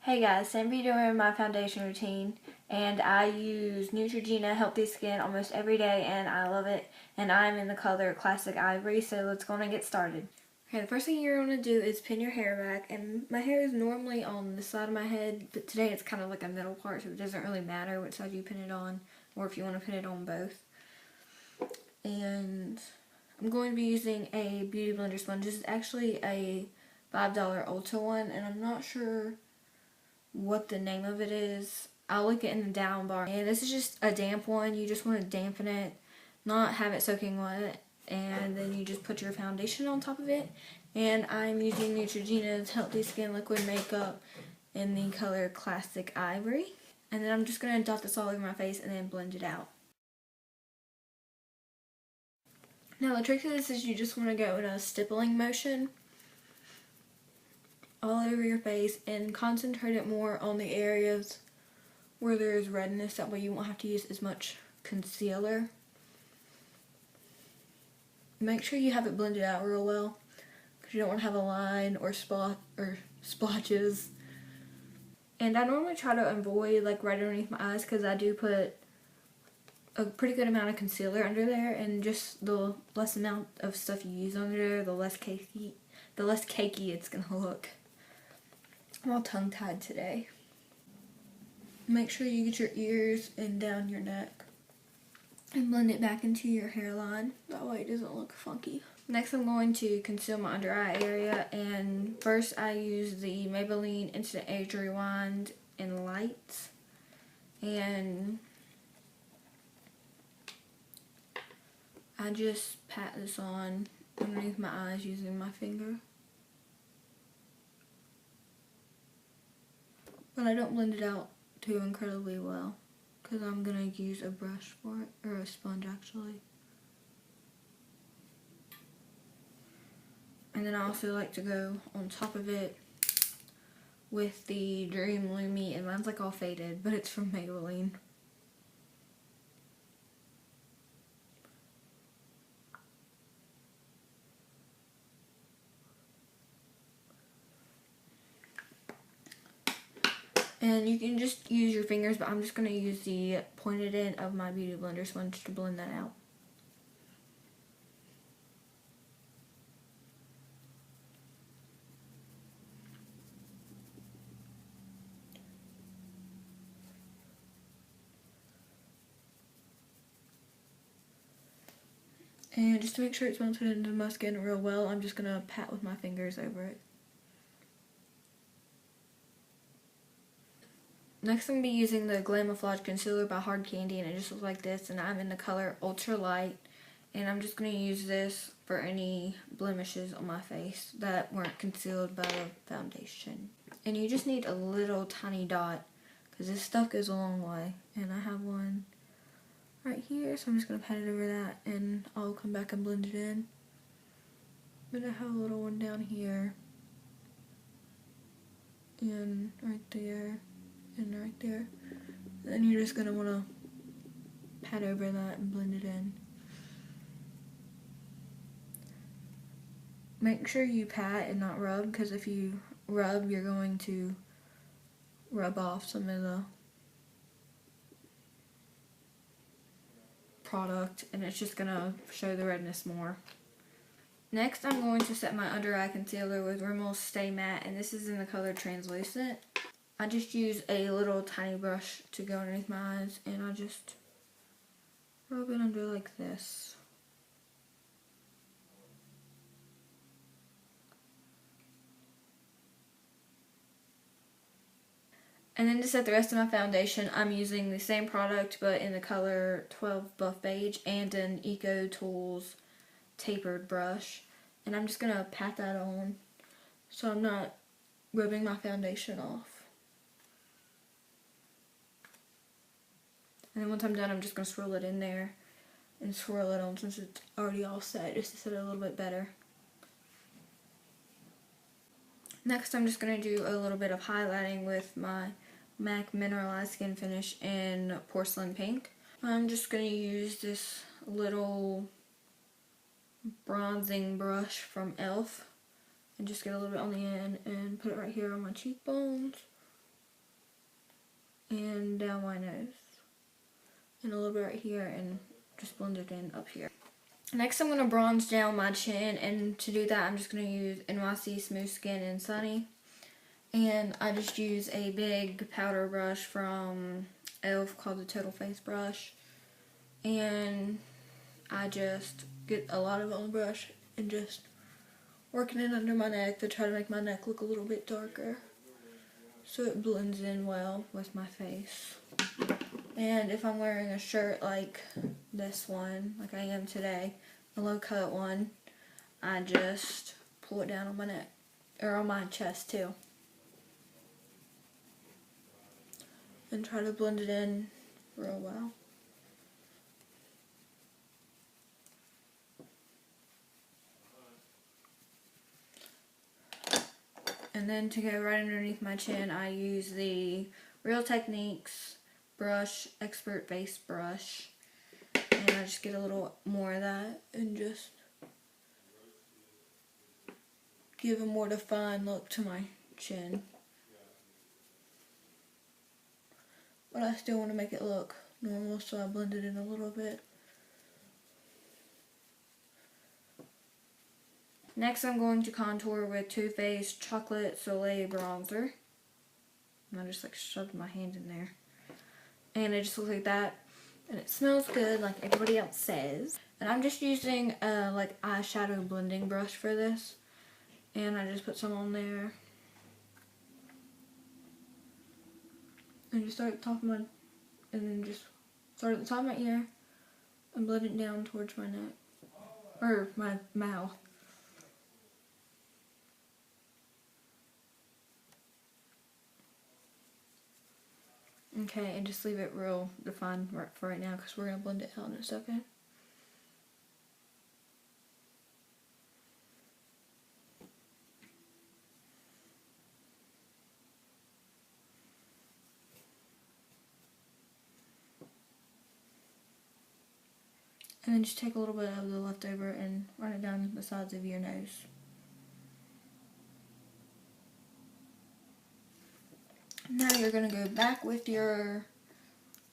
Hey guys, so I'm be doing my foundation routine, and I use Neutrogena Healthy Skin almost every day, and I love it. And I'm in the color Classic Ivory, so let's go on and get started. Okay, the first thing you're going to do is pin your hair back, and my hair is normally on the side of my head, but today it's kind of like a middle part, so it doesn't really matter which side you pin it on, or if you want to pin it on both. And I'm going to be using a Beauty Blender sponge. This is actually a $5 Ulta one, and I'm not sure what the name of it is. I'll link it in the down bar. And this is just a damp one. You just want to dampen it, not have it soaking wet, and then you just put your foundation on top of it. And I'm using Neutrogena's Healthy Skin Liquid Makeup in the color Classic Ivory. And then I'm just going to dot this all over my face and then blend it out. Now the trick to this is you just want to go in a stippling motion all over your face and concentrate it more on the areas where there's redness. That way you won't have to use as much concealer. Make sure you have it blended out real well, because you don't want to have a line or spot or splotches. And I normally try to avoid like right underneath my eyes, because I do put a pretty good amount of concealer under there, and just the less amount of stuff you use under there, the less cakey it's gonna look. I'm all tongue-tied today. Make sure you get your ears and down your neck and blend it back into your hairline. That way it doesn't look funky. Next I'm going to conceal my under eye area, and first I use the Maybelline Instant Age Rewind in Light, and I just pat this on underneath my eyes using my finger. But I don't blend it out too incredibly well, because I'm going to use a brush for it, or a sponge actually. And then I also like to go on top of it with the Dream Lumi, and mine's like all faded, but it's from Maybelline. And you can just use your fingers, but I'm just going to use the pointed end of my Beauty Blender sponge to blend that out. And just to make sure it's melted into my skin real well, I'm just going to pat with my fingers over it. Next I'm going to be using the Glamouf Concealer by Hard Candy, and it just looks like this, and I'm in the color Ultra Light, and I'm just going to use this for any blemishes on my face that weren't concealed by the foundation. And you just need a little tiny dot, because this stuff goes a long way, and I have one right here, so I'm just going to pat it over that, and I'll come back and blend it in. But I have a little one down here, and right there, and right there. Then you're just going to want to pat over that and blend it in. Make sure you pat and not rub, because if you rub, you're going to rub off some of the product, and it's just going to show the redness more. Next, I'm going to set my under eye concealer with Rimmel's Stay Matte, and this is in the color Translucent. I just use a little tiny brush to go underneath my eyes, and I just rub it under like this. And then to set the rest of my foundation, I'm using the same product but in the color 12 Buff Beige and an Eco Tools tapered brush. And I'm just going to pat that on so I'm not rubbing my foundation off. And then once I'm done, I'm just going to swirl it in there and swirl it on since it's already all set, just to set it a little bit better. Next, I'm just going to do a little bit of highlighting with my MAC Mineralized Skin Finish in Porcelain Pink. I'm just going to use this little bronzing brush from e.l.f. and just get a little bit on the end and put it right here on my cheekbones. and down my nose. And a little bit right here, and just blend it in up here. Next I'm going to bronze down my chin, and to do that I'm just going to use NYC Smooth Skin and Sunny. And I just use a big powder brush from e.l.f. called the Total Face Brush. And I just get a lot of it on the brush and just working it under my neck to try to make my neck look a little bit darker, so it blends in well with my face. And if I'm wearing a shirt like this one, like I am today, a low cut one, I just pull it down on my neck, or on my chest too. And try to blend it in real well. And then to go right underneath my chin, I use the Real Techniques brush, Expert Base Brush. And I just get a little more of that and just give a more defined look to my chin. But I still want to make it look normal, so I blend it in a little bit. Next I'm going to contour with Too Faced Chocolate Soleil Bronzer. And I just like shoved my hand in there. And it just looks like that. And it smells good like everybody else says. And I'm just using a like eyeshadow blending brush for this. And I just put some on there. And just start at the top of my, and then just start at the top of my ear and blend it down towards my neck, or my mouth. Okay, and just leave it real defined for right now because we're going to blend it out in a second. And then just take a little bit of the leftover and run it down the sides of your nose. Now you're going to go back with your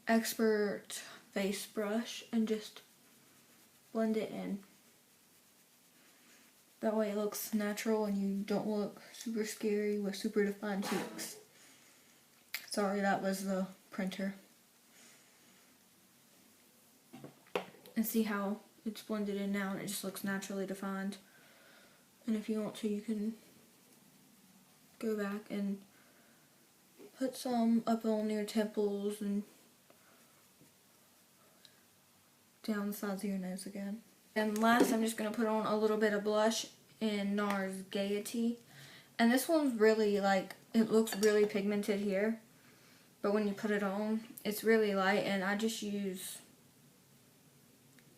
Expert Face Brush and just blend it in. That way it looks natural and you don't look super scary with super defined cheeks. Sorry, that was the printer. And see how it's blended in now and it just looks naturally defined. And if you want to, you can go back and put some up on your temples and down the sides of your nose again. And last, I'm just going to put on a little bit of blush in NARS Gaiety. And this one's really like, it looks really pigmented here. But when you put it on, it's really light. And I just use,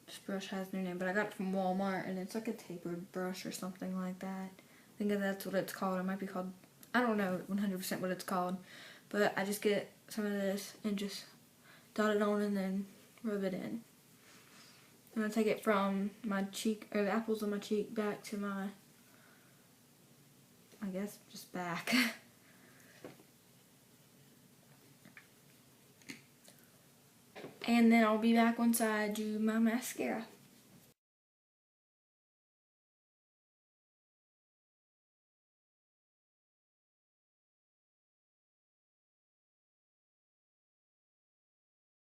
this brush has no name, but I got it from Walmart. And it's like a tapered brush or something like that. I think that's what it's called. It might be called, I don't know 100% what it's called. But I just get some of this and just dot it on and then rub it in. And I take it from my cheek, or the apples on my cheek, back to my, I guess, just back. And then I'll be back once I do my mascara.